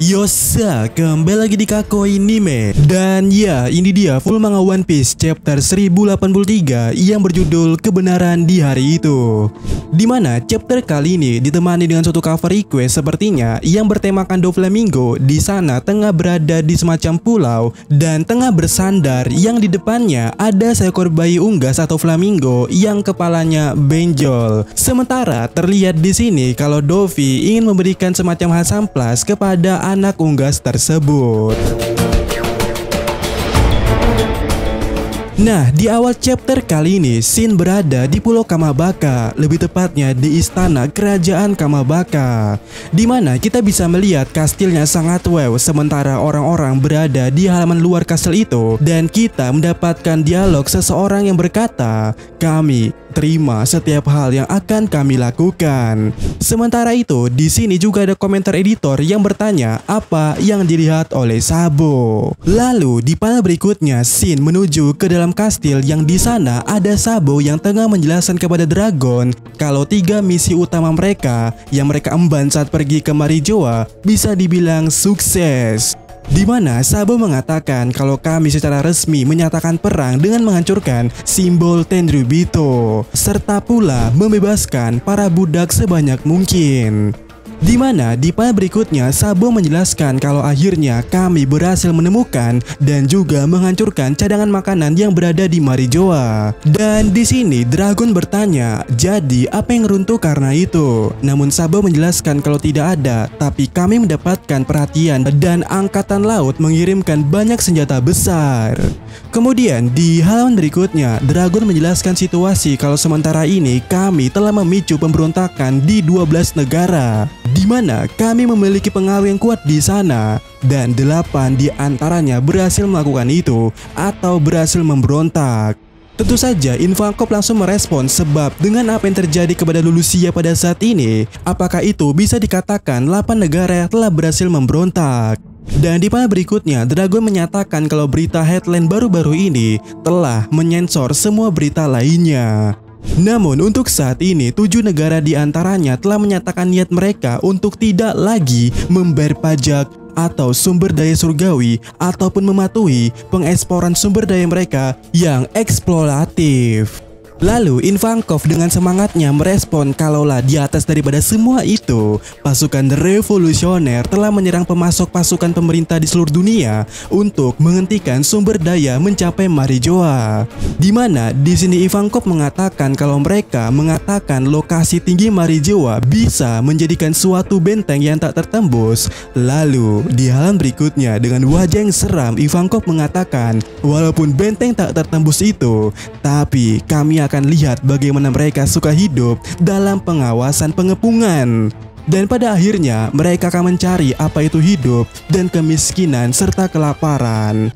Yosa, kembali lagi di Kakoi Anime. Dan ya, ini dia full manga One Piece chapter 1083 yang berjudul Kebenaran di Hari Itu. Dimana chapter kali ini ditemani dengan suatu cover request sepertinya yang bertemakan Doflamingo di sana tengah berada di semacam pulau dan tengah bersandar yang di depannya ada seekor bayi unggas atau flamingo yang kepalanya benjol. Sementara terlihat di sini kalau Dovi ingin memberikan semacam hasamplas kepada anak unggas tersebut. Nah, di awal chapter kali ini, Shin berada di Pulau Kamabaka, lebih tepatnya di istana kerajaan Kamabaka, di mana kita bisa melihat kastilnya sangat wow, sementara orang-orang berada di halaman luar kastil itu, dan kita mendapatkan dialog seseorang yang berkata, "Kami terima setiap hal yang akan kami lakukan." Sementara itu, di sini juga ada komentar editor yang bertanya apa yang dilihat oleh Sabo. Lalu di panel berikutnya, Shin menuju ke dalam kastil yang di sana ada Sabo yang tengah menjelaskan kepada Dragon kalau 3 misi utama mereka yang mereka emban saat pergi ke Marijoa bisa dibilang sukses. Di mana Sabo mengatakan kalau kami secara resmi menyatakan perang dengan menghancurkan simbol Tenryubito serta pula membebaskan para budak sebanyak mungkin. Di mana di panel berikutnya Sabo menjelaskan kalau akhirnya kami berhasil menemukan dan juga menghancurkan cadangan makanan yang berada di Marijoa. Dan di sini Dragon bertanya, jadi apa yang runtuh karena itu? Namun Sabo menjelaskan kalau tidak ada, tapi kami mendapatkan perhatian dan angkatan laut mengirimkan banyak senjata besar. Kemudian di halaman berikutnya Dragon menjelaskan situasi kalau sementara ini kami telah memicu pemberontakan di 12 negara. Di mana kami memiliki pengawal yang kuat di sana dan 8 di antaranya berhasil melakukan itu atau berhasil memberontak. Tentu saja Ivankov langsung merespon sebab dengan apa yang terjadi kepada Lulusia pada saat ini, apakah itu bisa dikatakan 8 negara telah berhasil memberontak? Dan di panel berikutnya Dragon menyatakan kalau berita headline baru-baru ini telah menyensor semua berita lainnya. Namun untuk saat ini 7 negara di antaranya telah menyatakan niat mereka untuk tidak lagi membayar pajak atau sumber daya surgawi ataupun mematuhi pengeksporan sumber daya mereka yang eksploratif. Lalu Ivankov dengan semangatnya merespon kalaulah di atas daripada semua itu, pasukan revolusioner telah menyerang pemasok pasukan pemerintah di seluruh dunia untuk menghentikan sumber daya mencapai Marijoa. Di mana di sini Ivankov mengatakan kalau mereka mengatakan lokasi tinggi Marijoa bisa menjadikan suatu benteng yang tak tertembus. Lalu di halaman berikutnya dengan wajah yang seram Ivankov mengatakan, walaupun benteng tak tertembus itu, tapi kami akan lihat bagaimana mereka suka hidup dalam pengawasan pengepungan. Dan pada akhirnya mereka akan mencari apa itu hidup dan kemiskinan serta kelaparan.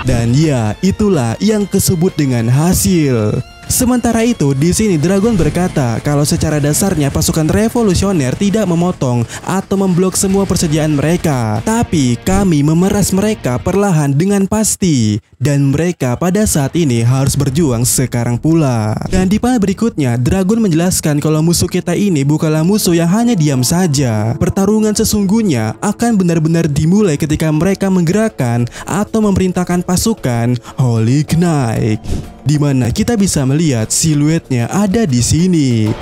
Dan ya, itulah yang disebut dengan hasil. Sementara itu, di sini Dragon berkata kalau secara dasarnya pasukan revolusioner tidak memotong atau memblok semua persediaan mereka, tapi kami memeras mereka perlahan dengan pasti, dan mereka pada saat ini harus berjuang sekarang pula. Dan di panel berikutnya, Dragon menjelaskan kalau musuh kita ini bukanlah musuh yang hanya diam saja. Pertarungan sesungguhnya akan benar-benar dimulai ketika mereka menggerakkan atau memerintahkan pasukan Holy Knight, di mana kita bisa melihat siluetnya ada di sini.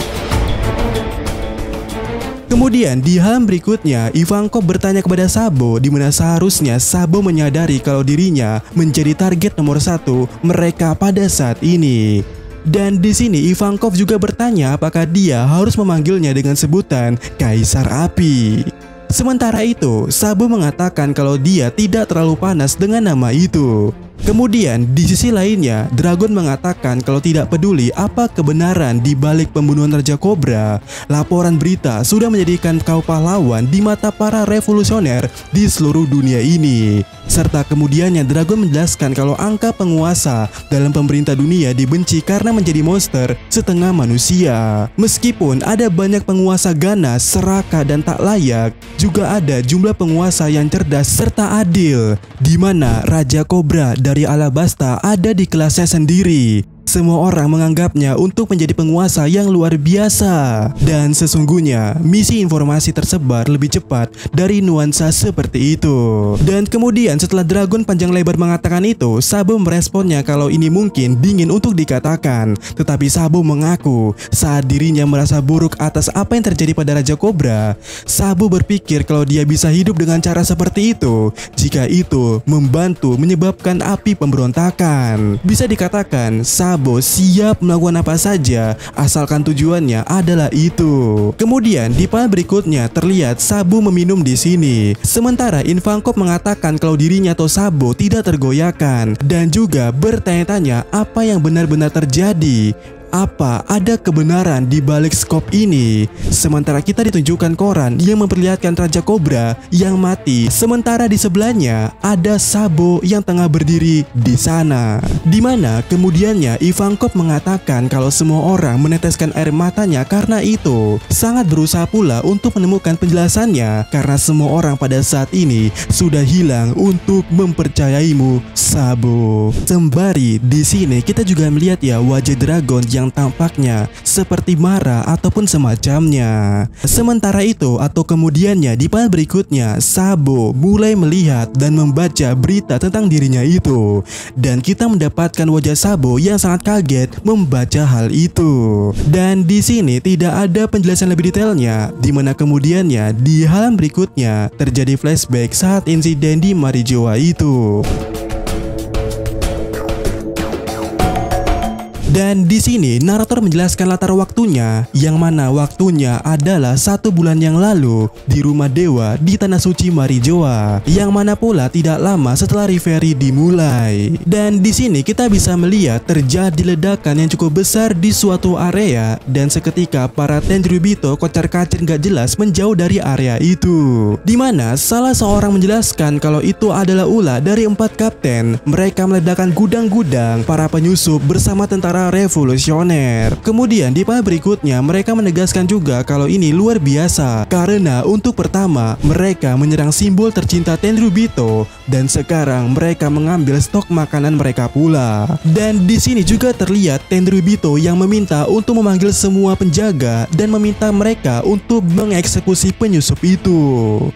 Kemudian di halaman berikutnya Ivankov bertanya kepada Sabo, di mana seharusnya Sabo menyadari kalau dirinya menjadi target nomor 1 mereka pada saat ini. Dan di sini Ivankov juga bertanya apakah dia harus memanggilnya dengan sebutan Kaisar Api. Sementara itu, Sabo mengatakan kalau dia tidak terlalu panas dengan nama itu. Kemudian di sisi lainnya, Dragon mengatakan kalau tidak peduli apa kebenaran di balik pembunuhan Raja Cobra, laporan berita sudah menjadikan kau pahlawan di mata para revolusioner di seluruh dunia ini. Serta kemudiannya Dragon menjelaskan kalau angka penguasa dalam pemerintah dunia dibenci karena menjadi monster setengah manusia. Meskipun ada banyak penguasa ganas, serakah dan tak layak, juga ada jumlah penguasa yang cerdas serta adil, di mana Raja Cobra dari Alabasta ada di kelasnya sendiri. Semua orang menganggapnya untuk menjadi penguasa yang luar biasa. Dan sesungguhnya misi informasi tersebar lebih cepat dari nuansa seperti itu. Dan kemudian setelah Dragon panjang lebar mengatakan itu, Sabo meresponnya kalau ini mungkin dingin untuk dikatakan. Tetapi Sabo mengaku saat dirinya merasa buruk atas apa yang terjadi pada Raja Kobra. Sabo berpikir kalau dia bisa hidup dengan cara seperti itu jika itu membantu menyebabkan api pemberontakan. Bisa dikatakan Sabo siap melakukan apa saja asalkan tujuannya adalah itu. Kemudian di panel berikutnya terlihat Sabo meminum di sini. Sementara Ivankov mengatakan kalau dirinya atau Sabo tidak tergoyahkan dan juga bertanya-tanya apa yang benar-benar terjadi. Apa ada kebenaran di balik skop ini? Sementara kita ditunjukkan koran yang memperlihatkan Raja Kobra yang mati. Sementara di sebelahnya ada Sabo yang tengah berdiri di sana. Dimana kemudiannya Ivankov mengatakan kalau semua orang meneteskan air matanya karena itu. Sangat berusaha pula untuk menemukan penjelasannya karena semua orang pada saat ini sudah hilang untuk mempercayaimu, Sabo. Sembari di sini kita juga melihat ya wajah Dragon yang tampaknya seperti marah ataupun semacamnya. Sementara itu atau kemudiannya di panel berikutnya Sabo mulai melihat dan membaca berita tentang dirinya itu. Dan kita mendapatkan wajah Sabo yang sangat kaget membaca hal itu. Dan di sini tidak ada penjelasan lebih detailnya, di mana kemudiannya di halaman berikutnya terjadi flashback saat insiden di Marijoa itu. Dan di sini narator menjelaskan latar waktunya, yang mana waktunya adalah 1 bulan yang lalu di rumah dewa di Tanah Suci Marijoa, yang mana pula tidak lama setelah Reverie dimulai. Dan di sini kita bisa melihat terjadi ledakan yang cukup besar di suatu area, dan seketika para Tenryubito kocar-kacir gak jelas menjauh dari area itu. Dimana salah seorang menjelaskan kalau itu adalah ulah dari 4 kapten. Mereka meledakkan gudang-gudang para penyusup bersama tentara revolusioner. Kemudian di panel berikutnya mereka menegaskan juga kalau ini luar biasa karena untuk pertama mereka menyerang simbol tercinta Tenryubito dan sekarang mereka mengambil stok makanan mereka pula. Dan di sini juga terlihat Tenryubito yang meminta untuk memanggil semua penjaga dan meminta mereka untuk mengeksekusi penyusup itu.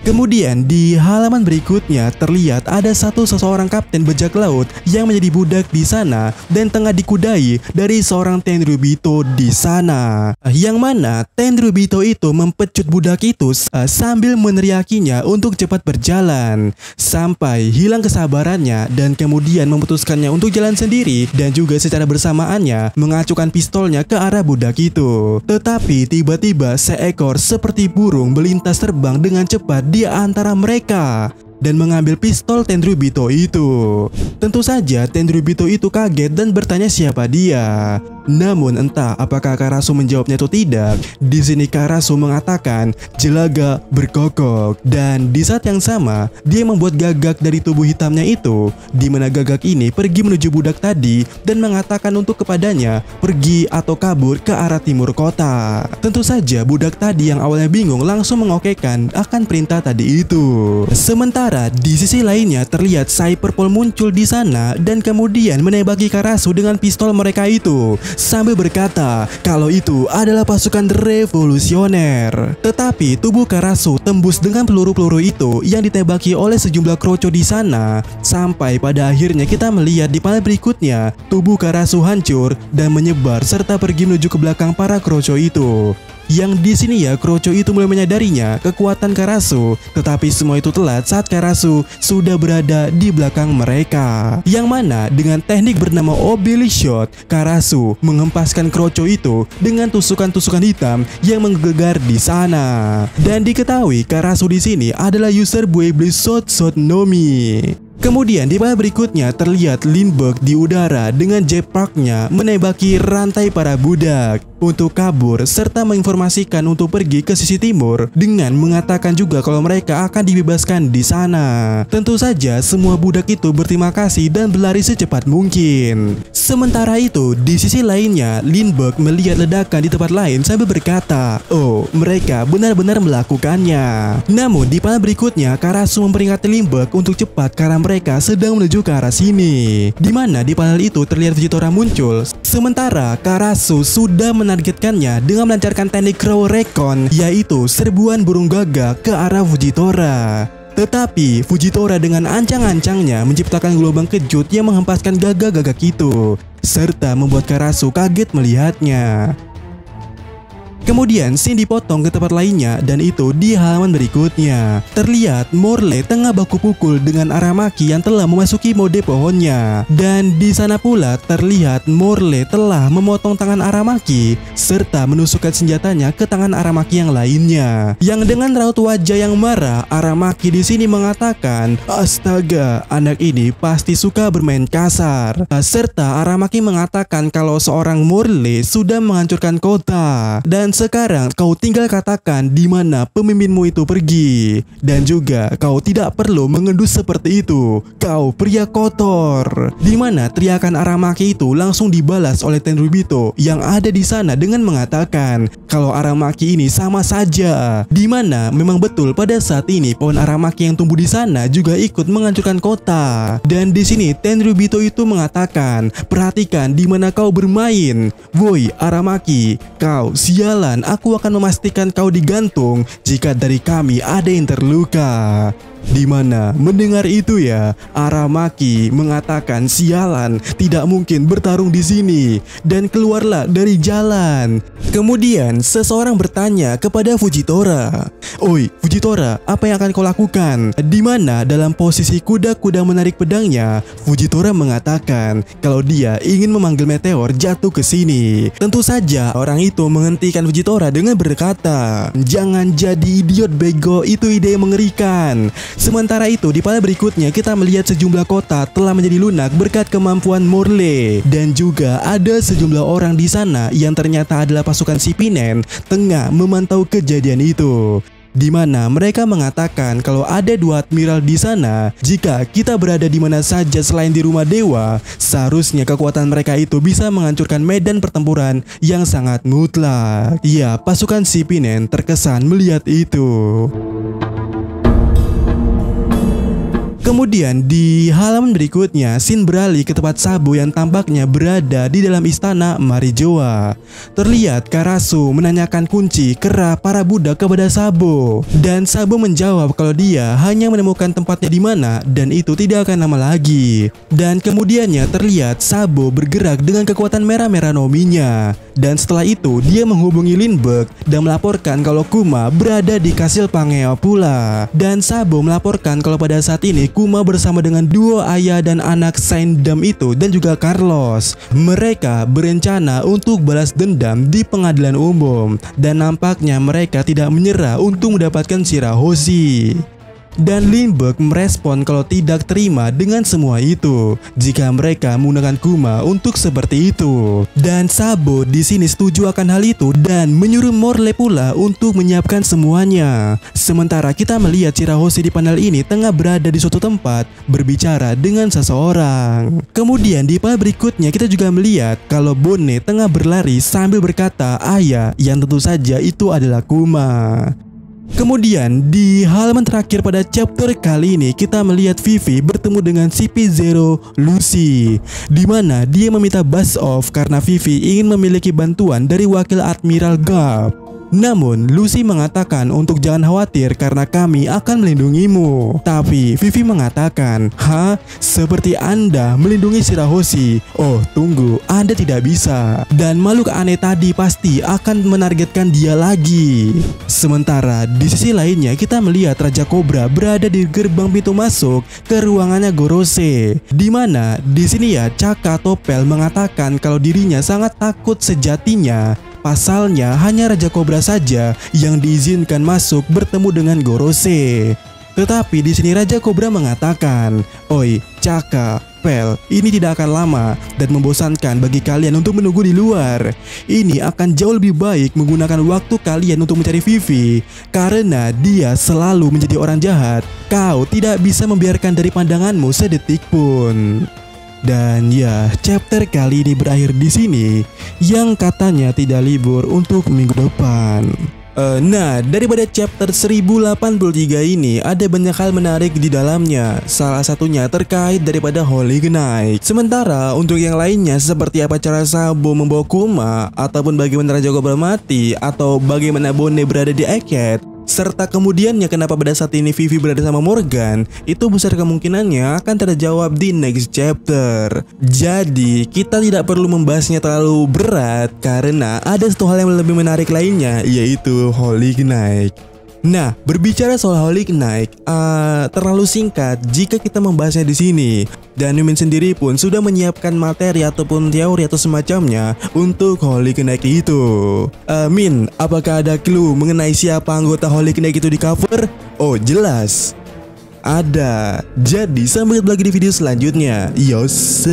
Kemudian di halaman berikutnya terlihat ada seseorang kapten bajak laut yang menjadi budak di sana dan tengah dikudai dari seorang Tenryubito di sana, yang mana Tenryubito itu mempecut budak itu sambil meneriakinya untuk cepat berjalan sampai hilang kesabarannya dan kemudian memutuskannya untuk jalan sendiri dan juga secara bersamaannya mengacukan pistolnya ke arah budak itu. Tetapi tiba-tiba seekor seperti burung melintas terbang dengan cepat di antara mereka dan mengambil pistol Tenryubito itu. Tentu saja Tenryubito itu kaget dan bertanya siapa dia. Namun entah apakah Karasu menjawabnya atau tidak. Di sini Karasu mengatakan jelaga berkokok, dan di saat yang sama dia membuat gagak dari tubuh hitamnya itu, di mana gagak ini pergi menuju budak tadi dan mengatakan untuk kepadanya pergi atau kabur ke arah timur kota. Tentu saja budak tadi yang awalnya bingung langsung mengokekan akan perintah tadi itu. Sementara di sisi lainnya terlihat Cyberpol muncul di sana dan kemudian menembaki Karasu dengan pistol mereka itu sambil berkata kalau itu adalah pasukan revolusioner. Tetapi tubuh Karasu tembus dengan peluru-peluru itu yang ditembaki oleh sejumlah kroco di sana, sampai pada akhirnya kita melihat di panel berikutnya tubuh Karasu hancur dan menyebar serta pergi menuju ke belakang para kroco itu. Yang di sini ya kroco itu mulai menyadarinya kekuatan Karasu, tetapi semua itu telat saat Karasu sudah berada di belakang mereka. Yang mana dengan teknik bernama Obelisk Shot, Karasu menghempaskan kroco itu dengan tusukan-tusukan hitam yang menggegar di sana. Dan diketahui Karasu di sini adalah user Bueblis Shot Nomi. Kemudian di panel berikutnya terlihat Lindbergh di udara dengan jetpacknya menembaki rantai para budak untuk kabur serta menginformasikan untuk pergi ke sisi timur dengan mengatakan juga kalau mereka akan dibebaskan di sana. Tentu saja semua budak itu berterima kasih dan berlari secepat mungkin. Sementara itu di sisi lainnya Lindbergh melihat ledakan di tempat lain sambil berkata, oh mereka benar-benar melakukannya. Namun di panel berikutnya Karasu memperingatkan Lindbergh untuk cepat karena mereka sedang menuju ke arah sini. Dimana di panel itu terlihat Fujitora muncul, sementara Karasu sudah menargetkannya dengan melancarkan teknik Crow Recon, yaitu serbuan burung gagak ke arah Fujitora. Tetapi Fujitora dengan ancang-ancangnya menciptakan gelombang kejut yang menghempaskan gagak-gagak itu, serta membuat Karasu kaget melihatnya. Kemudian scene dipotong ke tempat lainnya, dan itu di halaman berikutnya. Terlihat Morley tengah baku pukul dengan Aramaki yang telah memasuki mode pohonnya. Dan di sana pula terlihat Morley telah memotong tangan Aramaki serta menusukkan senjatanya ke tangan Aramaki yang lainnya. Yang dengan raut wajah yang marah, Aramaki di sini mengatakan, "Astaga, anak ini pasti suka bermain kasar." Serta Aramaki mengatakan kalau seorang Morley sudah menghancurkan kota, dan sekarang kau tinggal katakan di mana pemimpinmu itu pergi. Dan juga kau tidak perlu mengendus seperti itu, kau pria kotor. Di mana teriakan Aramaki itu langsung dibalas oleh Tenryubito yang ada di sana dengan mengatakan kalau Aramaki ini sama saja. Di mana memang betul pada saat ini pohon Aramaki yang tumbuh di sana juga ikut menghancurkan kota. Dan di sini Tenryubito itu mengatakan, "Perhatikan di mana kau bermain. Woi Aramaki, kau sialan. Aku akan memastikan kau digantung jika dari kami ada yang terluka." Di mana mendengar itu ya, Aramaki mengatakan, "Sialan, tidak mungkin bertarung di sini," dan keluarlah dari jalan. Kemudian seseorang bertanya kepada Fujitora, "Oi Fujitora, apa yang akan kau lakukan?" Di mana dalam posisi kuda-kuda menarik pedangnya, Fujitora mengatakan kalau dia ingin memanggil meteor jatuh ke sini. Tentu saja orang itu menghentikan Fujitora dengan berkata, "Jangan jadi idiot bego, itu ide yang mengerikan." Sementara itu di panel berikutnya kita melihat sejumlah kota telah menjadi lunak berkat kemampuan Morley, dan juga ada sejumlah orang di sana yang ternyata adalah pasukan Shippinen tengah memantau kejadian itu. Di mana mereka mengatakan kalau ada dua admiral di sana. Jika kita berada di mana saja selain di rumah dewa, seharusnya kekuatan mereka itu bisa menghancurkan medan pertempuran yang sangat mutlak. Ya, pasukan Shippinen terkesan melihat itu. Kemudian di halaman berikutnya, scene beralih ke tempat Sabo yang tampaknya berada di dalam istana Marijoa. Terlihat Karasu menanyakan kunci kera para budak kepada Sabo, dan Sabo menjawab kalau dia hanya menemukan tempatnya di mana dan itu tidak akan lama lagi. Dan kemudiannya terlihat Sabo bergerak dengan kekuatan merah-merah nominya, dan setelah itu dia menghubungi Lindbergh dan melaporkan kalau Kuma berada di kastil Pangea pula. Dan Sabo melaporkan kalau pada saat ini Kuma bersama dengan duo ayah dan anak Saindam itu dan juga Carlos. Mereka berencana untuk balas dendam di pengadilan umum, dan nampaknya mereka tidak menyerah untuk mendapatkan Shirahoshi. Dan Lindbergh merespon kalau tidak terima dengan semua itu jika mereka menggunakan Kuma untuk seperti itu. Dan Sabo di sini setuju akan hal itu dan menyuruh Morley pula untuk menyiapkan semuanya. Sementara kita melihat Shirahoshi di panel ini tengah berada di suatu tempat berbicara dengan seseorang. Kemudian di panel berikutnya kita juga melihat kalau Bone tengah berlari sambil berkata ayah, yang tentu saja itu adalah Kuma. Kemudian di halaman terakhir pada chapter kali ini kita melihat Vivi bertemu dengan CP0 Lucy, di mana dia meminta buzz off karena Vivi ingin memiliki bantuan dari wakil Admiral Garp. Namun Lucy mengatakan untuk jangan khawatir karena kami akan melindungimu. Tapi Vivi mengatakan, "Hah? Seperti Anda melindungi Shirahoshi? Oh tunggu, Anda tidak bisa. Dan makhluk aneh tadi pasti akan menargetkan dia lagi." Sementara di sisi lainnya kita melihat Raja Cobra berada di gerbang pintu masuk ke ruangannya Gorose. Di mana di sini ya Caka Topel mengatakan kalau dirinya sangat takut sejatinya. Pasalnya hanya Raja Cobra saja yang diizinkan masuk bertemu dengan Gorose. Tetapi di sini Raja Cobra mengatakan, "Oi, Caka, Pel, ini tidak akan lama dan membosankan bagi kalian untuk menunggu di luar. Ini akan jauh lebih baik menggunakan waktu kalian untuk mencari Vivi, karena dia selalu menjadi orang jahat. Kau tidak bisa membiarkan dari pandanganmu sedetik pun." Dan ya, chapter kali ini berakhir di sini, yang katanya tidak libur untuk minggu depan. Nah, daripada chapter 1083 ini ada banyak hal menarik di dalamnya. Salah satunya terkait daripada Holy Knight. Sementara untuk yang lainnya seperti apa cara Sabo membawa Kuma, ataupun bagaimana Raja Goblin mati, atau bagaimana Bonnie berada di Egghead, serta kemudiannya kenapa pada saat ini Vivi berada sama Morgan, itu besar kemungkinannya akan terjawab di next chapter. Jadi kita tidak perlu membahasnya terlalu berat karena ada satu hal yang lebih menarik lainnya, yaitu Holy Knight. Nah, berbicara soal Holy Knight, terlalu singkat jika kita membahasnya di sini. Dan Yumin sendiri pun sudah menyiapkan materi ataupun teori atau semacamnya untuk Holy Knight itu. Min, apakah ada clue mengenai siapa anggota Holy Knight itu di cover? Oh, jelas ada. Jadi sampai ketemu lagi di video selanjutnya. Yos.